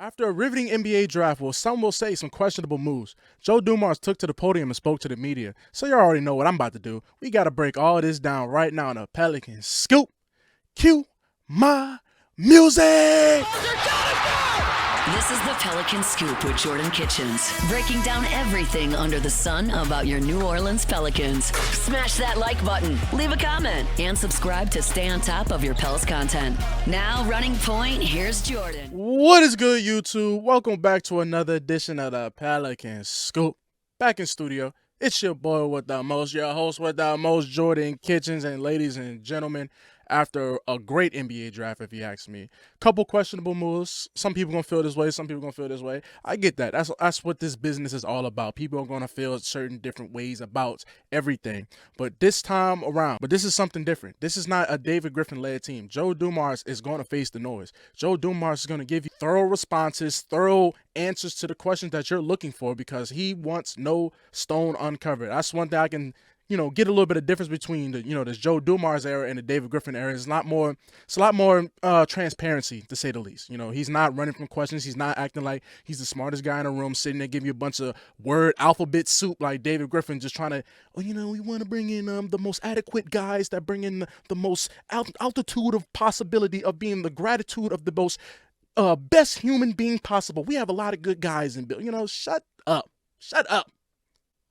After a riveting NBA draft, well, some will say some questionable moves, Joe Dumars took to the podium and spoke to the media. So you already know what I'm about to do. We got to break all this down right now in a Pelicans scoop. Cue my music! This is the Pelican Scoop with Jordan Kitchens, breaking down everything under the sun about your New Orleans Pelicans. Smash that like button, leave a comment, and subscribe to stay on top of your Pels content. Now, running point, here's Jordan. What is good, YouTube? Welcome back to another edition of the Pelican Scoop. Back in studio, it's your boy with the most, your host with the most, Jordan Kitchens. And ladies and gentlemen, after a great NBA draft, if you ask me. Couple questionable moves. Some people going to feel this way. Some people going to feel this way. I get that. That's what this business is all about. People are going to feel certain different ways about everything. But this time around, this is something different. This is not a David Griffin-led team. Joe Dumars is going to face the noise. Joe Dumars is going to give you thorough responses, thorough answers to the questions that you're looking for because he wants no stone uncovered. That's one thing I can get a little bit of difference between the, this Joe Dumars era and the David Griffin era. It's a lot more transparency, to say the least. He's not running from questions. He's not acting like he's the smartest guy in the room, sitting there giving you a bunch of word alphabet soup like David Griffin, just trying to, we want to bring in the most adequate guys that bring in the most altitude of possibility of being the gratitude of the most best human being possible. We have a lot of good guys in Bill. Shut up.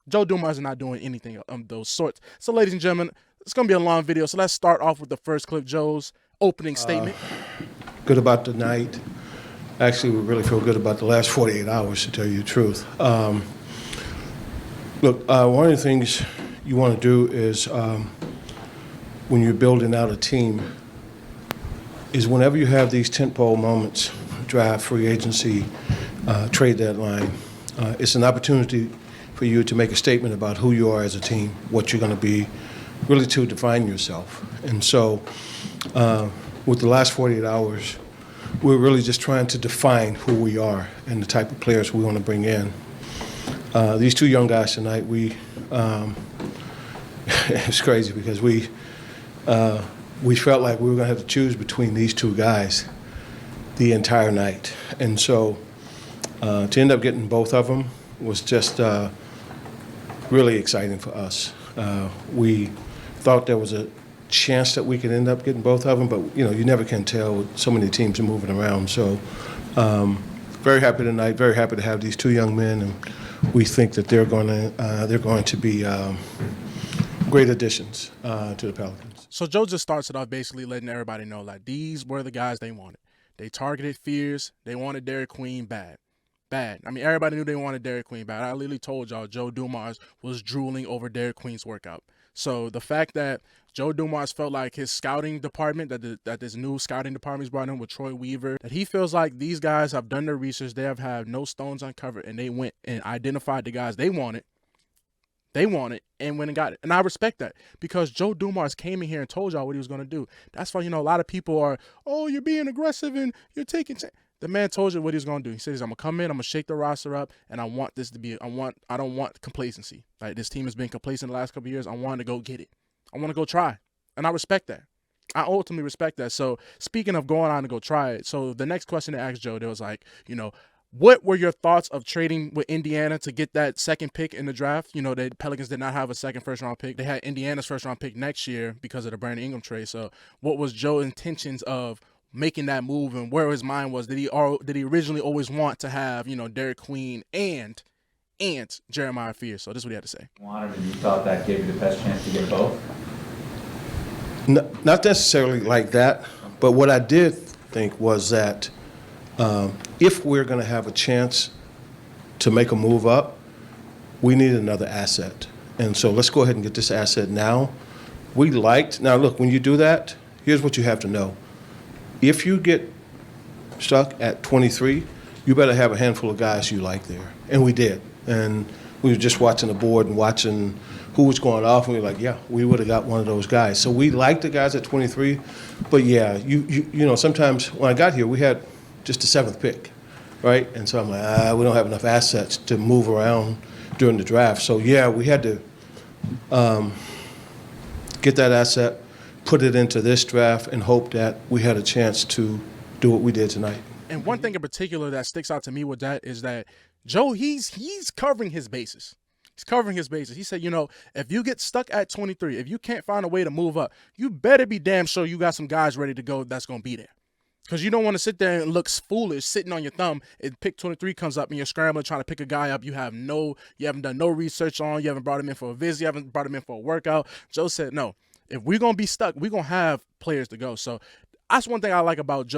Joe Dumars is not doing anything of those sorts. So, ladies and gentlemen, it's going to be a long video. So let's start off with the first clip, Joe's opening statement. Good about the night. Actually, we really feel good about the last 48 hours, to tell you the truth. Look, one of the things you want to do is when you're building out a team is whenever you have these tentpole moments, draft, free agency, trade deadline, it's an opportunity for you to make a statement about who you are as a team, what you're going to be, really to define yourself. And so with the last 48 hours, we're really just trying to define who we are and the type of players we want to bring in. These two young guys tonight, it's crazy because we felt like we were going to have to choose between these two guys the entire night. And so to end up getting both of them was just really exciting for us. We thought there was a chance that we could end up getting both of them, but you never can tell with so many teams moving around. So very happy tonight, very happy to have these two young men, and we think that they're going to be great additions to the Pelicans. So Joe just starts it off basically letting everybody know that these were the guys they wanted. They targeted fears. They wanted Derik Queen bad. I mean, everybody knew they wanted Derik Queen bad. I literally told y'all Joe Dumars was drooling over Derik Queen's workout. So the fact that Joe Dumars felt like his scouting department, that this new scouting department he's brought in with Troy Weaver, that he feels like these guys have done their research, they have had no stones uncovered, and they went and identified the guys they wanted, and went and got it. And I respect that because Joe Dumars came in here and told y'all what he was going to do. That's why, a lot of people are, you're being aggressive and you're taking The man told you what he was going to do. He says, I'm going to come in, I'm going to shake the roster up, and I want this to be, I don't want complacency. Like, this team has been complacent the last couple of years. I want to go get it. I want to go try. And I respect that. I ultimately respect that. So, speaking of going on to go try it, so the next question they asked Joe, there was like, what were your thoughts of trading with Indiana to get that second pick in the draft? The Pelicans did not have a second first-round pick. They had Indiana's first-round pick next year because of the Brandon Ingram trade. So, what was Joe's intentions of making that move and where his mind was? Did he originally always want to have, Derik Queen and Jeremiah Fear? So this is what he had to say. Wanted and you thought that gave you the best chance to get both? Not necessarily like that, but what I did think was that if we're going to have a chance to make a move up, we need another asset. And so let's go ahead and get this asset now. Now look, when you do that, here's what you have to know. If you get stuck at 23, you better have a handful of guys you like there. And we did. And we were just watching the board and watching who was going off, and we were like, yeah, we would have got one of those guys. So we liked the guys at 23. But, yeah, sometimes when I got here, we had just the seventh pick, right? And so I'm like, we don't have enough assets to move around during the draft. So, yeah, we had to get that asset, put it into this draft, and hope that we had a chance to do what we did tonight. And one thing in particular that sticks out to me with that is that Joe, he's covering his bases. He's covering his bases. He said, if you get stuck at 23, if you can't find a way to move up, you better be damn sure you got some guys ready to go that's going to be there. Because you don't want to sit there and look foolish sitting on your thumb and pick 23 comes up and you're scrambling trying to pick a guy up you haven't done no research on, you haven't brought him in for a visit, you haven't brought him in for a workout. Joe said, no, if we're going to be stuck, we're going to have players to go. So that's one thing I like about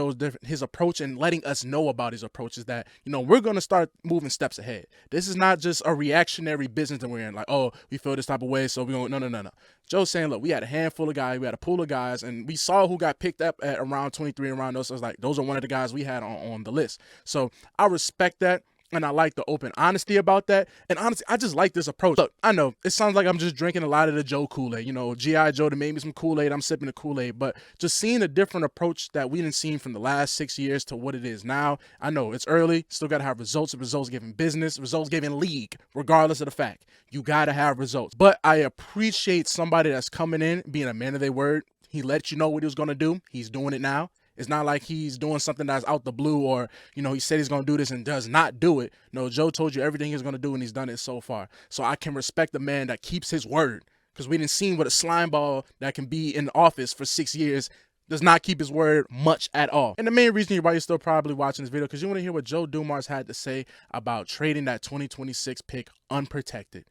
his approach and letting us know about his approach is that, we're going to start moving steps ahead. This is not just a reactionary business that we're in. Like, oh, we feel this type of way, so we're going, no. Joe's saying, look, we had a handful of guys, we had a pool of guys, and we saw who got picked up at around 23 around those. So it's like, those are one of the guys we had on the list. So I respect that. And I like the open honesty about that. And honestly, I just like this approach. Look, I know it sounds like I'm just drinking a lot of the Joe Kool-Aid. G.I. Joe that made me some Kool-Aid. I'm sipping the Kool-Aid. But just seeing a different approach that we didn't see from the last 6 years to what it is now. I know it's early. Still got to have results. Results giving business. Results giving league. Regardless of the fact. You got to have results. But I appreciate somebody that's coming in, being a man of their word. He let you know what he was going to do. He's doing it now. It's not like he's doing something that's out the blue or, he said he's going to do this and does not do it. No, Joe told you everything he's going to do and he's done it so far. So I can respect the man that keeps his word because we didn't see what a slime ball that can be in the office for 6 years does not keep his word much at all. And the main reason you're still probably watching this video because you want to hear what Joe Dumars had to say about trading that 2026 pick unprotected.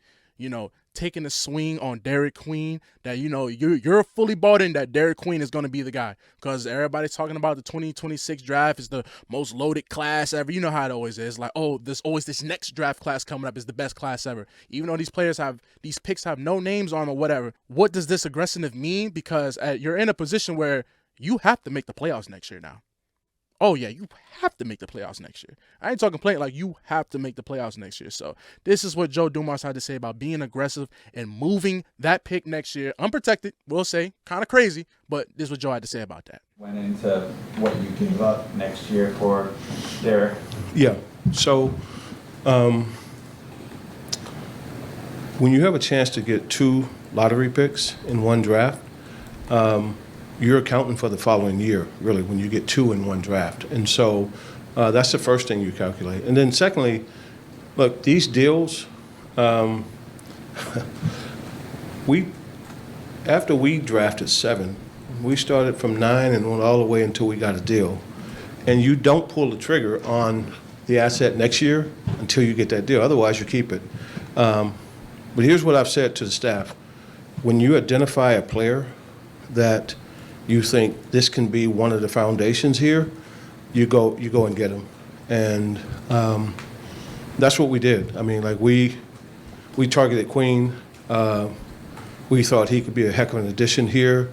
Taking a swing on Derik Queen that, you're fully bought in that Derik Queen is going to be the guy because everybody's talking about the 2026 draft is the most loaded class ever. You know how it always is. Like, oh, there's always this next draft class coming up is the best class ever. Even though these picks have no names on them or whatever. What does this aggressiveness mean? Because you're in a position where you have to make the playoffs next year now. Oh, yeah, you have to make the playoffs next year. I ain't talking playing, like you have to make the playoffs next year. So this is what Joe Dumars had to say about being aggressive and moving that pick next year. Unprotected, we'll say, kind of crazy, but this is what Joe had to say about that. Went into what you give up next year for Derik. Yeah. So when you have a chance to get 2 lottery picks in one draft, you're accounting for the following year, really, when you get 2 in one draft. And so that's the first thing you calculate. And then secondly, look, these deals, after we drafted 7, we started from 9 and went all the way until we got a deal. And you don't pull the trigger on the asset next year until you get that deal. Otherwise, you keep it. But here's what I've said to the staff. When you identify a player that you think this can be one of the foundations here, you go and get them. And that's what we did. I mean, like we targeted Queen. We thought he could be a heck of an addition here.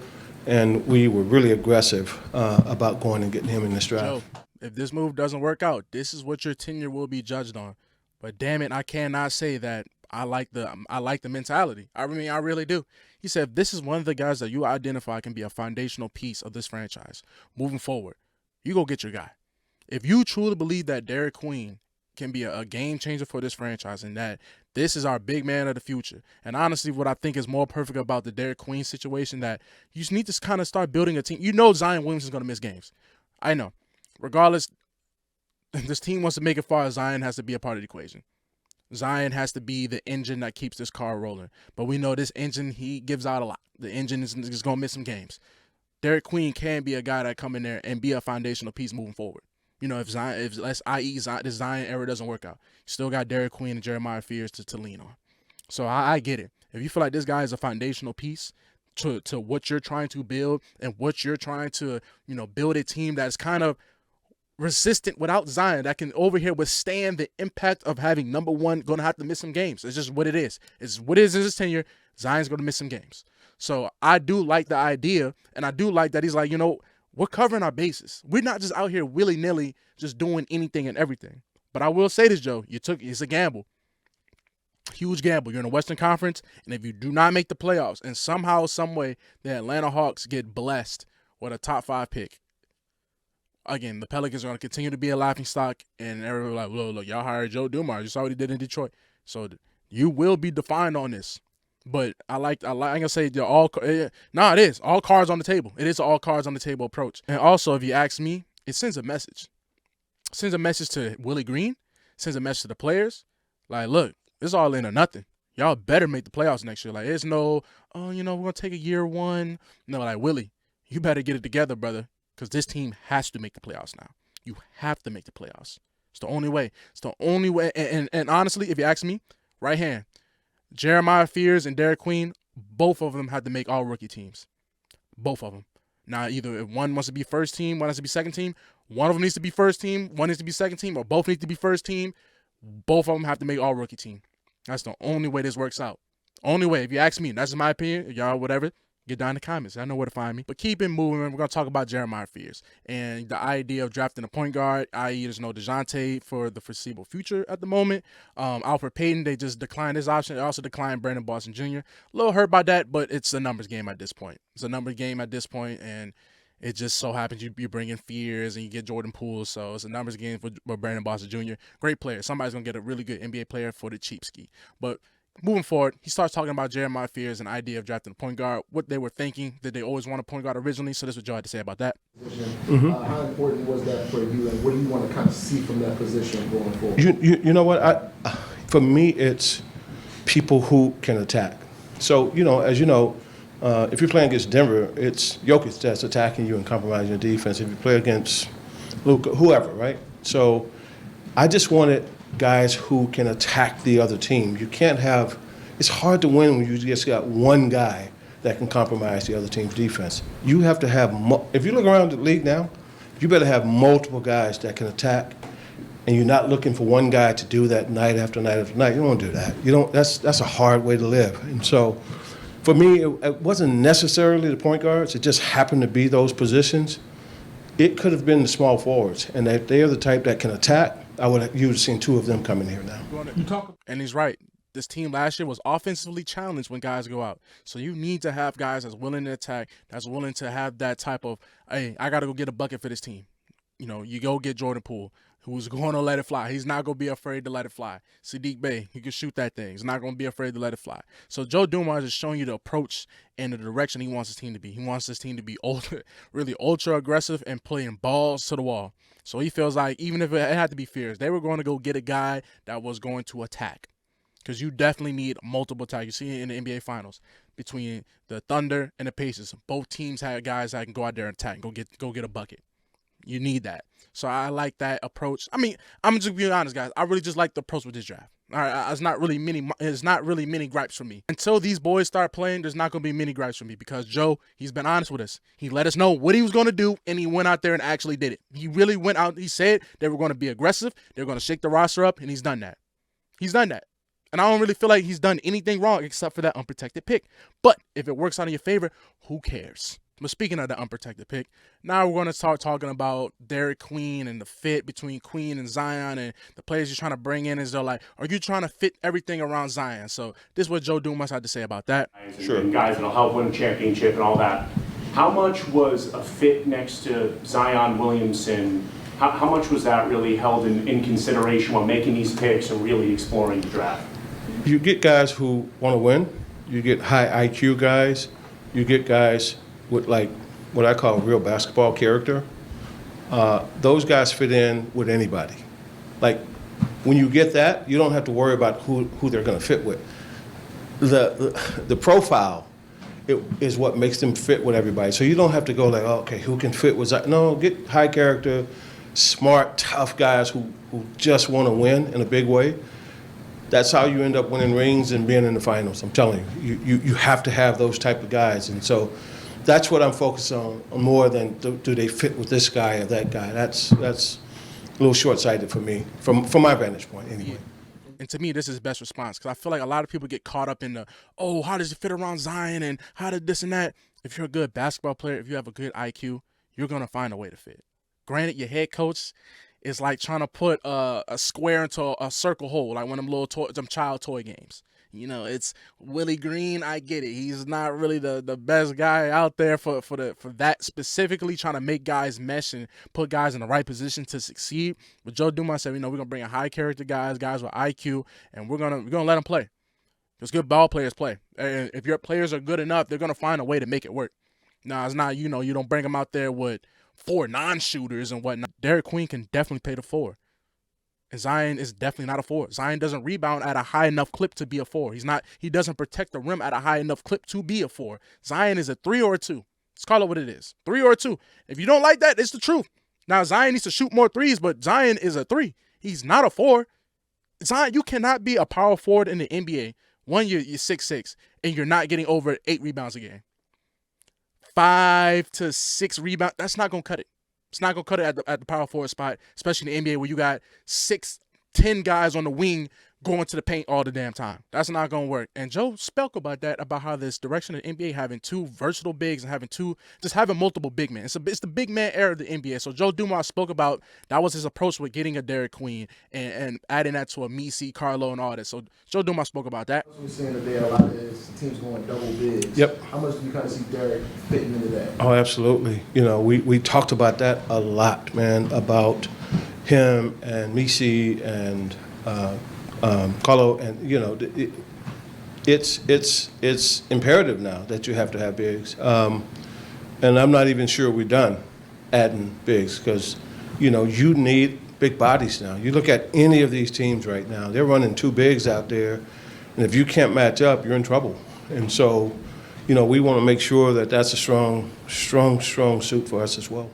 And we were really aggressive about going and getting him in this draft. Joe, if this move doesn't work out, this is what your tenure will be judged on. But damn it, I cannot say that I like the mentality. I mean, I really do. He said, this is one of the guys that you identify can be a foundational piece of this franchise moving forward. You go get your guy. If you truly believe that Derik Queen can be a game changer for this franchise and that this is our big man of the future. And honestly, what I think is more perfect about the Derik Queen situation, that you just need to kind of start building a team. Zion Williams is going to miss games. I know. Regardless, this team wants to make it far as Zion has to be a part of the equation. Zion has to be the engine that keeps this car rolling. But we know this engine, he gives out a lot. The engine is going to miss some games. Derik Queen can be a guy that come in there and be a foundational piece moving forward. If this Zion era doesn't work out, you still got Derik Queen and Jeremiah Fears to lean on. So I get it. If you feel like this guy is a foundational piece to what you're trying to build and what you're trying to, build a team that's kind of resistant without Zion, that can over here withstand the impact of having number one going to have to miss some games. It's just what it is. It's what it is in his tenure. Zion's going to miss some games. So I do like the idea, and I do like that he's like, we're covering our bases. We're not just out here willy-nilly just doing anything and everything. But I will say this, Joe. It's a gamble. Huge gamble. You're in the Western Conference, and if you do not make the playoffs, and somehow, some way, the Atlanta Hawks get blessed with a top 5 pick, again, the Pelicans are going to continue to be a laughingstock, and everybody like, look, y'all hired Joe Dumars. You saw what he did in Detroit. So you will be defined on this. But I'm going to say it is all cards on the table. It is an all cards on the table approach. And also, if you ask me, it sends a message. sends a message to Willie Green, sends a message to the players, like, look, it's all in or nothing. Y'all better make the playoffs next year. Like, it's no, oh, we're going to take a year one. No, like, Willie, you better get it together, brother, because this team has to make the playoffs now. You have to make the playoffs. It's the only way. It's the only way. And honestly, if you ask me, right hand, Jeremiah Fears and Derik Queen, both of them have to make all rookie teams. Both of them. Now, either if one wants to be first team, one has to be second team, one of them needs to be first team, one needs to be second team, or both need to be first team. Both of them have to make all rookie team. That's the only way this works out. Only way. If you ask me, that's my opinion. If y'all, whatever, get down in the comments. I know where to find me. But keep it moving. We're going to talk about Jeremiah Fears and the idea of drafting a point guard, i.e. there's no DeJounte for the foreseeable future at the moment. Alfred Payton, they just declined his option. They also declined Brandon Boston Jr. A little hurt by that, but it's a numbers game at this point. It's a numbers game at this point, and it just so happens you bring in Fears and you get Jordan Poole, so it's a numbers game for Brandon Boston Jr. Great player. Somebody's going to get a really good NBA player for the cheap ski. But moving forward, he starts talking about Jeremiah Fears and the idea of drafting a point guard, what they were thinking. Did they always want a point guard originally? So this is what Joe had to say about that. How important was that for you, and what do you want to kind of see from that position going forward? You know what? For me, it's people who can attack. So, as you know, if you're playing against Denver, it's Jokic that's attacking you and compromising your defense. If you play against Luka, whoever, right? So I just wanted guys who can attack the other team. You can't have – it's hard to win when you just got one guy that can compromise the other team's defense. You have to have – if you look around the league now, you better have multiple guys that can attack, and you're not looking for one guy to do that night after night after night. You don't want to do that. You don't. That's a hard way to live. And so for me, it wasn't necessarily the point guards. It just happened to be those positions. It could have been the small forwards, and if they are the type that can attack, you would have seen two of them coming here now. And he's right. This team last year was offensively challenged when guys go out. So you need to have guys that's willing to attack, that's willing to have that type of, hey, I got to go get a bucket for this team. You go get Jordan Poole, who's going to let it fly. He's not going to be afraid to let it fly. Sadiq Bey, he can shoot that thing. He's not going to be afraid to let it fly. So Joe Dumars is showing you the approach and the direction he wants his team to be. He wants his team to be really ultra aggressive and playing balls to the wall. So he feels like even if it had to be Fears, they were going to go get a guy that was going to attack. Because you definitely need multiple attacks. You see it in the NBA Finals between the Thunder and the Pacers. Both teams had guys that can go out there and attack and go get a bucket. You need that. So I like that approach. I mean, I'm just being honest, guys. I really just like the approach with this draft. All right, it's not really many gripes from me. Until these boys start playing, there's not going to be many gripes from me because Joe, he's been honest with us. He let us know what he was going to do, and he went out there and actually did it. He really went out. He said they were going to be aggressive. They were going to shake the roster up, and he's done that. He's done that. And I don't really feel like he's done anything wrong except for that unprotected pick. But if it works out in your favor, who cares? But speaking of the unprotected pick, now we're going to start talking about Derik Queen and the fit between Queen and Zion and the players you're trying to bring in. Is they're like, are you trying to fit everything around Zion? So this is what Joe Dumars had to say about that. Sure. And guys that'll help win a championship and all that. How much was a fit next to Zion Williamson? How much was that really held in consideration when making these picks and really exploring the draft? You get guys who want to win. You get high IQ guys. You get guys with like what I call real basketball character. Those guys fit in with anybody. Like when you get that, you don't have to worry about who they're going to fit with. The profile is what makes them fit with everybody. So you don't have to go like, oh, okay, who can fit with that? No, get high character, smart, tough guys who just want to win in a big way. That's how you end up winning rings and being in the finals. I'm telling you, you have to have those type of guys. And so that's what I'm focused on more than do they fit with this guy or that guy. That's a little short-sighted for me, from my vantage point anyway. And to me, this is the best response because I feel like a lot of people get caught up in the, oh, how does it fit around Zion and how did this and that. If you're a good basketball player, if you have a good IQ, you're going to find a way to fit. Granted, your head coach is like trying to put a square into a circle hole, like one of them child toy games. It's Willie Green. I get it. He's not really the best guy out there for that specifically, trying to make guys mesh and put guys in the right position to succeed. But Joe Dumars said, we're gonna bring in high character guys with IQ, and we're gonna let them play. Because good ball players play. And if your players are good enough, they're gonna find a way to make it work. Now it's not you don't bring them out there with 4 non-shooters and whatnot. Derek Queen can definitely play the 4. And Zion is definitely not a 4. Zion doesn't rebound at a high enough clip to be a 4. He doesn't protect the rim at a high enough clip to be a 4. Zion is a 3 or a 2. Let's call it what it is. 3 or a 2. If you don't like that, it's the truth. Now, Zion needs to shoot more threes, but Zion is a 3. He's not a 4. Zion, you cannot be a power forward in the NBA. One, you're 6'6", and you're not getting over 8 rebounds a game. 5 to 6 rebounds, that's not going to cut it. It's not going to cut it at the power forward spot, especially in the NBA where you got 6, 10 guys on the wing going to the paint all the damn time. That's not going to work. And Joe spoke about that, about how this direction of the NBA having 2 versatile bigs and having multiple big men. It's the big man era of the NBA. So Joe Dumars spoke about that was his approach with getting a Derik Queen and adding that to a Misi, Carlo, and all that. So Joe Dumars spoke about that. We're seeing today a lot of his teams going double bigs. Yep. How much do you kind of see Derik fitting into that? Oh, absolutely. We talked about that a lot, man, about him and Misi and Carlo, and it's imperative now that you have to have bigs. And I'm not even sure we're done adding bigs because you need big bodies now. You look at any of these teams right now; they're running 2 bigs out there, and if you can't match up, you're in trouble. And so, we want to make sure that that's a strong suit for us as well.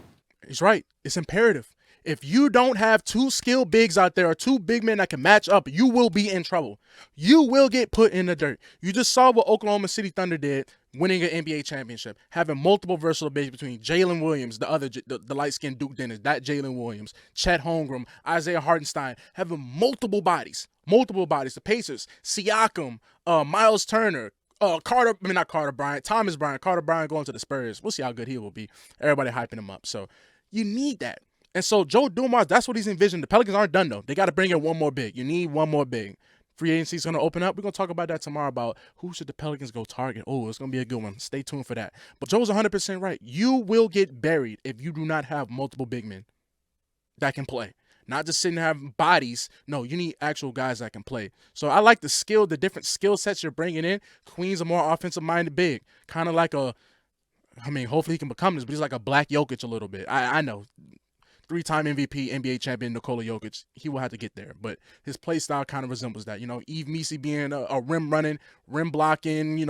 He's right. It's imperative. If you don't have 2 skilled bigs out there or 2 big men that can match up, you will be in trouble. You will get put in the dirt. You just saw what Oklahoma City Thunder did, winning an NBA championship, having multiple versatile bigs between Jalen Williams, the light-skinned Duke Dennis, that Jalen Williams, Chet Holmgren, Isaiah Hartenstein, having multiple bodies. The Pacers, Siakam, Miles Turner, Thomas Bryant, Carter Bryant going to the Spurs. We'll see how good he will be. Everybody hyping him up. So you need that. And so Joe Dumars, that's what he's envisioned. The Pelicans aren't done, though. They got to bring in one more big. You need one more big. Free agency is going to open up. We're going to talk about that tomorrow about who should the Pelicans go target. Oh, it's going to be a good one. Stay tuned for that. But Joe's 100% right. You will get buried if you do not have multiple big men that can play. Not just sitting there having bodies. No, you need actual guys that can play. So I like the different skill sets you're bringing in. Queen's a more offensive-minded big. Kind of like hopefully he can become this, but he's like a Black Jokic a little bit. I know. 3-time MVP, NBA champion Nikola Jokic, he will have to get there. But his play style kind of resembles that. Yves Misi being a rim running, rim blocking,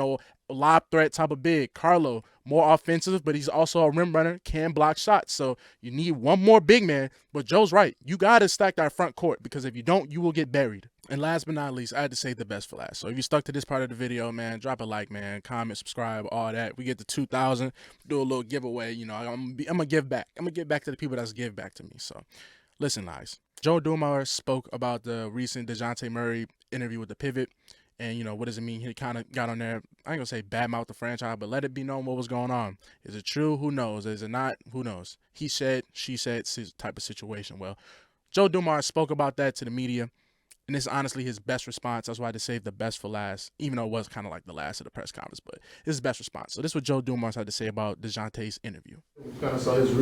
lob threat type of big. Carlo, more offensive, but he's also a rim runner, can block shots. So you need one more big man. But Joe's right. You got to stack that front court because if you don't, you will get buried. And last but not least, I had to save the best for last. So if you stuck to this part of the video, man, drop a like, man, comment, subscribe, all that. We get to 2,000, do a little giveaway. I'm gonna give back. I'm gonna give back to the people that's give back to me. So listen, guys. Joe Dumars spoke about the recent DeJounte Murray interview with the Pivot. And, what does it mean? He kind of got on there, I ain't going to say badmouth the franchise, but let it be known what was going on. Is it true? Who knows? Is it not? Who knows? He said, she said, type of situation. Well, Joe Dumars spoke about that to the media. And it's honestly his best response. That's why I had to save the best for last, even though it was kind of like the last of the press conference. But it's his best response. So this is what Joe Dumars had to say about DeJounte's interview. We kind of saw DeJounte's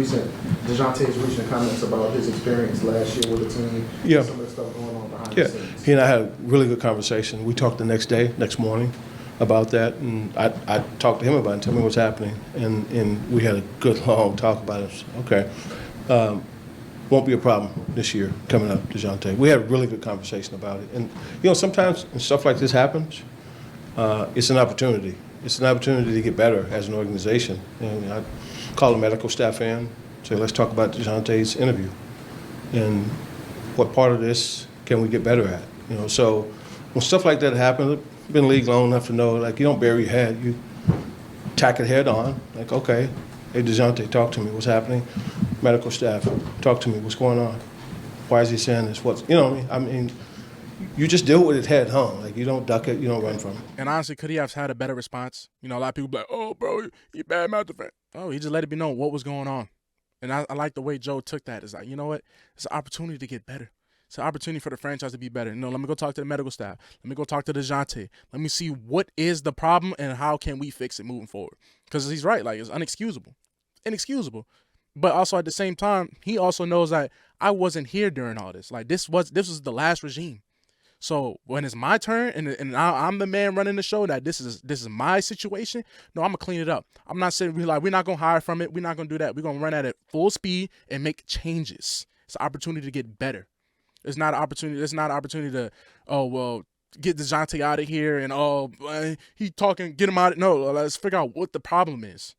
recent comments about his experience last year with the team. Yeah. Some of the stuff going on behind the scenes. He and I had a really good conversation. We talked the next morning about that. And I talked to him about it, tell me what's happening. And we had a good, long talk about it. Okay. Won't be a problem this year coming up, DeJounte. We had a really good conversation about it. And, sometimes when stuff like this happens, it's an opportunity. It's an opportunity to get better as an organization. And I call the medical staff in, say, let's talk about DeJounte's interview. And what part of this can we get better at? So when stuff like that happens, I've been in the league long enough to know, you don't bury your head. You tack it head on. Okay, hey, DeJounte, talk to me. What's happening? Medical staff, talk to me. What's going on? Why is he saying this? I mean, you just deal with it head on. You don't duck it. You don't run from it. And honestly, could he have had a better response? A lot of people be like, oh, bro, he badmouthed the fan. Oh, he just let it be known what was going on. And I like the way Joe took that. It's like, you know what? It's an opportunity to get better. It's an opportunity for the franchise to be better. Let me go talk to the medical staff. Let me go talk to DeJounte. Let me see what is the problem and how can we fix it moving forward. Because he's right. It's unexcusable. Inexcusable. But also at the same time, he also knows that I wasn't here during all this. This was the last regime. So when it's my turn and I'm the man running the show, that this is my situation, no, I'm gonna clean it up. I'm not saying we're not gonna hire from it. We're not gonna do that. We're gonna run at it full speed and make changes. It's an opportunity to get better. It's not an opportunity. It's not an opportunity to, oh well, get DeJounte out of here and he talking, get him out. No, let's figure out what the problem is.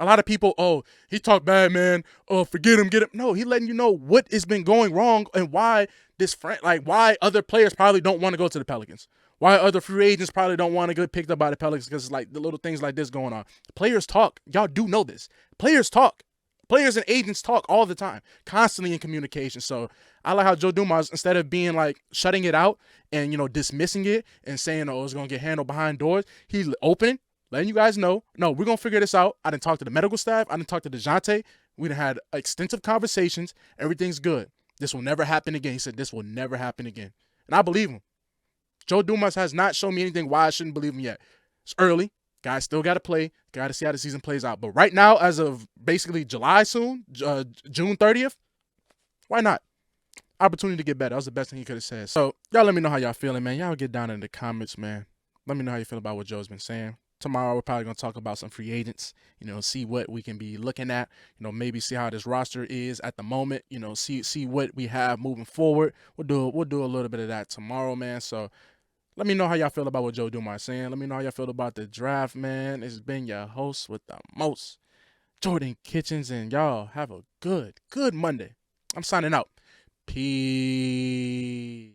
A lot of people, oh, he talked bad, man. Oh, forget him, get him. No, he letting you know what has been going wrong and why why other players probably don't want to go to the Pelicans. Why other free agents probably don't want to get picked up by the Pelicans because it's like the little things like this going on. Players talk. Y'all do know this. Players talk. Players and agents talk all the time, constantly in communication. So I like how Joe Dumars, instead of being like shutting it out and, dismissing it and saying, oh, it's going to get handled behind doors, he's open, letting you guys know, no, we're going to figure this out. I didn't talk to the medical staff. I didn't talk to DeJounte. We done had extensive conversations. Everything's good. This will never happen again. He said this will never happen again. And I believe him. Joe Dumars has not shown me anything why I shouldn't believe him yet. It's early. Guys still got to play. Got to see how the season plays out. But right now, as of basically July soon, June 30th, why not? Opportunity to get better. That was the best thing he could have said. So y'all let me know how y'all feeling, man. Y'all get down in the comments, man. Let me know how you feel about what Joe's been saying. Tomorrow, we're probably going to talk about some free agents, see what we can be looking at, maybe see how this roster is at the moment, see what we have moving forward. We'll do a little bit of that tomorrow, man. So let me know how y'all feel about what Joe Dumars is saying. Let me know how y'all feel about the draft, man. It's been your host with the most, Jordan Kitchens, and y'all have a good Monday. I'm signing out. Peace.